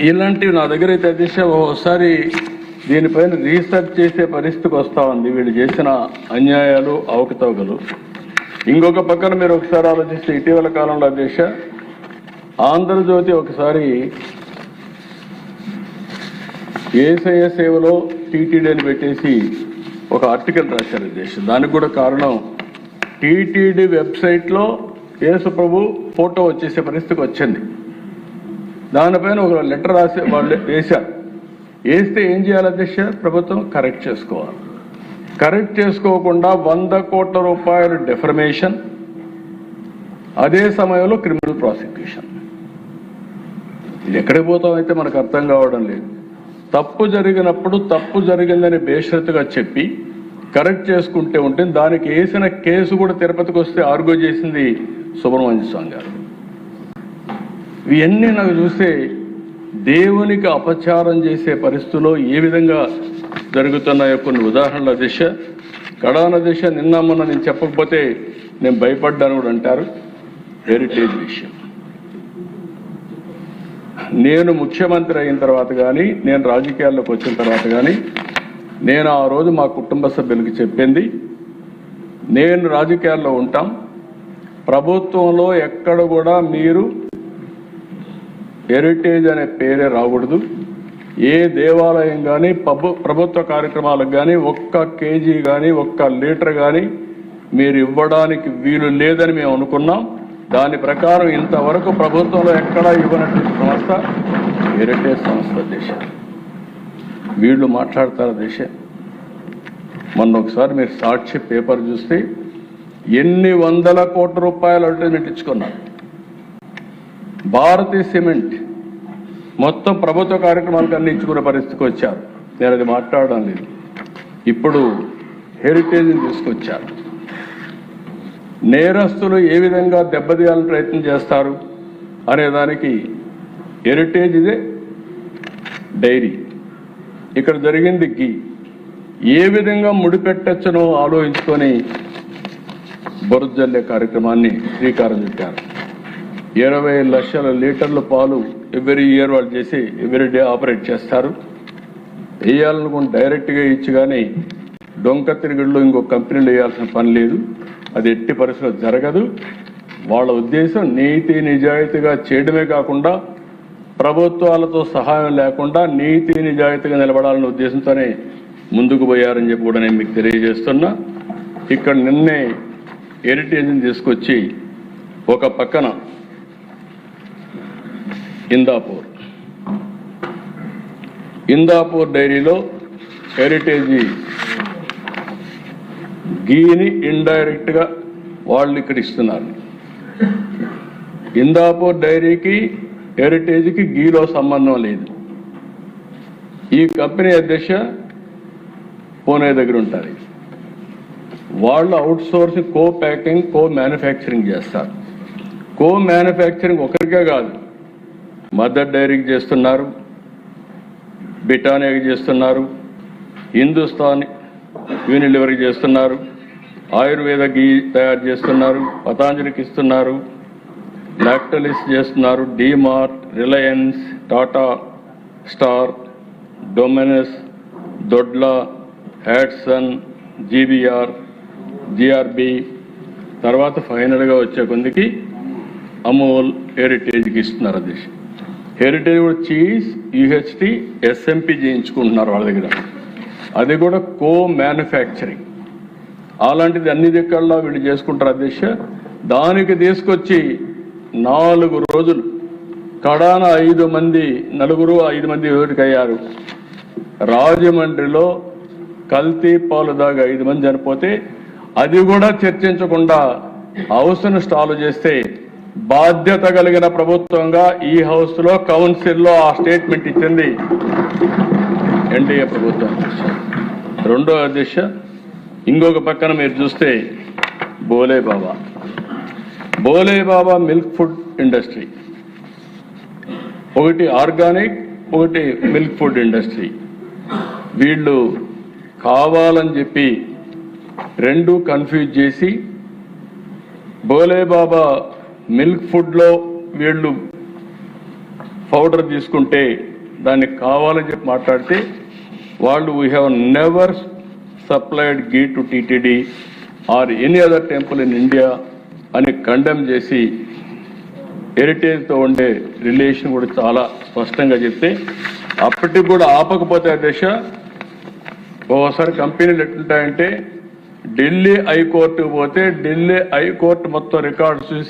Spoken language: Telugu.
ఇలాంటివి నా దగ్గర అయితే అధ్యక్ష ఒకసారి దీనిపైన రీసెర్చ్ చేసే పరిస్థితికి వస్తూ ఉంది, వీళ్ళు చేసిన అన్యాయాలు అవకతవకలు. ఇంకొక పక్కన మీరు ఒకసారి ఆలోచిస్తే ఇటీవల కాలంలో అధ్యక్ష ఆంధ్రజ్యోతి ఒకసారి ఏసఐ సేవలో టీటీడీ అని పెట్టేసి ఒక ఆర్టికల్ రాశారు అధ్యక్ష. దానికి కూడా కారణం టీటీడీ వెబ్సైట్లో యేసు ప్రభు ఫోటో వచ్చేసే పరిస్థితికి వచ్చింది. దానిపైన ఒక లెటర్ రాసి వాళ్ళు వేశారు. వేస్తే ఏం చేయాలి అధ్యక్ష? ప్రభుత్వం కరెక్ట్ చేసుకోవాలి. కరెక్ట్ చేసుకోకుండా 100 కోట్ల రూపాయలు డెఫర్మేషన్, అదే సమయంలో క్రిమినల్ ప్రాసిక్యూషన్. ఇది ఎక్కడికి పోతామైతే మనకు అర్థం కావడం లేదు. తప్పు జరిగినప్పుడు తప్పు జరిగిందని బేషరతుగా చెప్పి కరెక్ట్ చేసుకుంటే ఉంటే దానికి వేసిన కేసు కూడా తిరుపతికి వస్తే ఆర్గ్యూ చేసింది సుబ్రహ్మణ్య స్వామి గారు. ఇవన్నీ నాకు చూస్తే దేవునికి అపచారం చేసే పరిస్థితుల్లో ఏ విధంగా జరుగుతున్నాయో కొన్ని ఉదాహరణల దిశ కడాన దిశ నిన్న మొన్న నేను చెప్పకపోతే నేను భయపడ్డాను కూడా అంటారు. హెరిటేజ్ విషయం నేను ముఖ్యమంత్రి అయిన తర్వాత కానీ నేను రాజకీయాల్లోకి వచ్చిన తర్వాత కానీ నేను ఆ రోజు మా కుటుంబ సభ్యులకి చెప్పింది, నేను రాజకీయాల్లో ఉంటాం, ప్రభుత్వంలో ఎక్కడ కూడా మీరు హెరిటేజ్ అనే పేరే రాకూడదు. ఏ దేవాలయం కానీ ప్రభుత్వ కార్యక్రమాలకు కానీ 1 కేజీ కానీ 1 లీటర్ కానీ మీరు ఇవ్వడానికి వీలు లేదని మేము అనుకున్నాం. దాని ప్రకారం ఇంతవరకు ప్రభుత్వంలో ఎక్కడా ఇవ్వనటువంటి సంస్థ హెరిటేజ్ సంస్థ దేశ. వీళ్ళు మాట్లాడతారు దేశ. మొన్న ఒకసారి మీరు సాక్షి పేపర్ చూస్తే ఎన్ని 100 కోట్ల రూపాయలు అడ్వర్టైజ్మెంట్ ఇచ్చుకున్నారు. భారతీయ సిమెంట్ మొత్తం ప్రభుత్వ కార్యక్రమాలకు అందించుకునే పరిస్థితికి వచ్చారు. నేను అది మాట్లాడడం లేదు. ఇప్పుడు హెరిటేజ్ని తీసుకొచ్చారు. నేరస్తులు ఏ విధంగా దెబ్బతీయాలని ప్రయత్నం చేస్తారు అనేదానికి హెరిటేజ్ ఇదే డైరీ, ఇక్కడ జరిగింది గీ, ఏ విధంగా ముడిపెట్టచ్చునో ఆలోచించుకొని బొరుజల్లే కార్యక్రమాన్ని శ్రీకారం చుట్టారు. 20 లక్షల లీటర్ల పాలు ఎవ్రీ ఇయర్ వాళ్ళు చేసి ఎవ్రీ డే ఆపరేట్ చేస్తారు. వేయాలనుకుని డైరెక్ట్గా ఇచ్చి కానీ డొంక తిరుగుళ్ళు ఇంకో కంపెనీలు వేయాల్సిన పని లేదు. అది ఎట్టి పరిస్థితుల్లో జరగదు. వాళ్ళ ఉద్దేశం నీతి నిజాయితీగా చేయడమే కాకుండా ప్రభుత్వాలతో సహాయం లేకుండా నీతి నిజాయితీగా నిలబడాలనే ఉద్దేశంతోనే ముందుకు పోయారని చెప్పి కూడా నేను మీకు తెలియజేస్తున్నా. ఇక్కడ నిన్నే హెరిటేజ్ని తీసుకొచ్చి ఒక పక్కన ఇందాపూర్ డైరీలో హెరిటేజ్ గీని ఇండైరెక్ట్గా వాళ్ళు ఇక్కడ ఇస్తున్నారు. ఇందాపూర్ డైరీకి హెరిటేజ్కి గీలో సంబంధం లేదు. ఈ కంపెనీ అధ్యక్ష పూణే దగ్గర ఉంటారు. వాళ్ళు అవుట్ సోర్సింగ్ కో ప్యాకింగ్ కో మ్యానుఫ్యాక్చరింగ్ చేస్తారు. కో మ్యానుఫ్యాక్చరింగ్ ఒకరికే కాదు, మదర్ డైరీకి చేస్తున్నారు, బిటానియాకి చేస్తున్నారు, హిందుస్థాన్ యూనిలివర్కి చేస్తున్నారు, ఆయుర్వేద గీ తయారు చేస్తున్నారు, పతాంజలికి ఇస్తున్నారు, లాక్టలిస్ చేస్తున్నారు, DMart, Reliance, Tata, star, Domino's, Dodla, Hatsun, GBR, GRB, తర్వాత ఫైనల్గా వచ్చే కొందికి అమూల్ హెరిటేజ్కి ఇస్తున్నారు. అది హెరిటేజ్ కూడా చీజ్, యూహెచ్టీ, ఎస్ఎంపి చేయించుకుంటున్నారు వాళ్ళ దగ్గర. అది కూడా కో మ్యానుఫ్యాక్చరింగ్. అలాంటిది అన్ని దిక్కల్లో వీళ్ళు చేసుకుంటారు అధ్యక్ష. దానికి తీసుకొచ్చి 4 రోజులు కడాన 5 మంది, 5 మంది ఎవరికయ్యారు. రాజమండ్రిలో కల్తీ పాలు దాగా 5 మంది చనిపోతే అది కూడా చర్చించకుండా హౌస్ను స్టాల్ చేస్తే బాధ్యత కలిగిన ప్రభుత్వంగా ఈ హౌస్లో కౌన్సిల్లో ఆ స్టేట్మెంట్ ఇచ్చింది ఎన్డీఏ ప్రభుత్వం. రెండో అధ్యక్ష, ఇంకొక పక్కన మీరు చూస్తే బోలే బాబా మిల్క్ ఫుడ్ ఇండస్ట్రీ, ఒకటి ఆర్గానిక్, ఒకటి మిల్క్ ఫుడ్ ఇండస్ట్రీ. వీళ్ళు కావాలని చెప్పి 2 కన్ఫ్యూజ్ చేసి బోలే బాబా మిల్క్ ఫుడ్లో వీళ్ళు పౌడర్ తీసుకుంటే దాన్ని కావాలని చెప్పి మాట్లాడితే వాళ్ళు we have never supplied ghee to TTD or any other temple in India అని కండెమ్ చేసి హెరిటేజ్తో ఉండే రిలేషన్ కూడా చాలా స్పష్టంగా చెప్తే అప్పటికి కూడా ఆపకపోతే అధ్యక్ష ఓసారి కంపెనీలు ఎట్లుంటాయంటే ఢిల్లీ హైకోర్టుకు పోతే ఢిల్లీ హైకోర్టు మొత్తం రికార్డు చూసి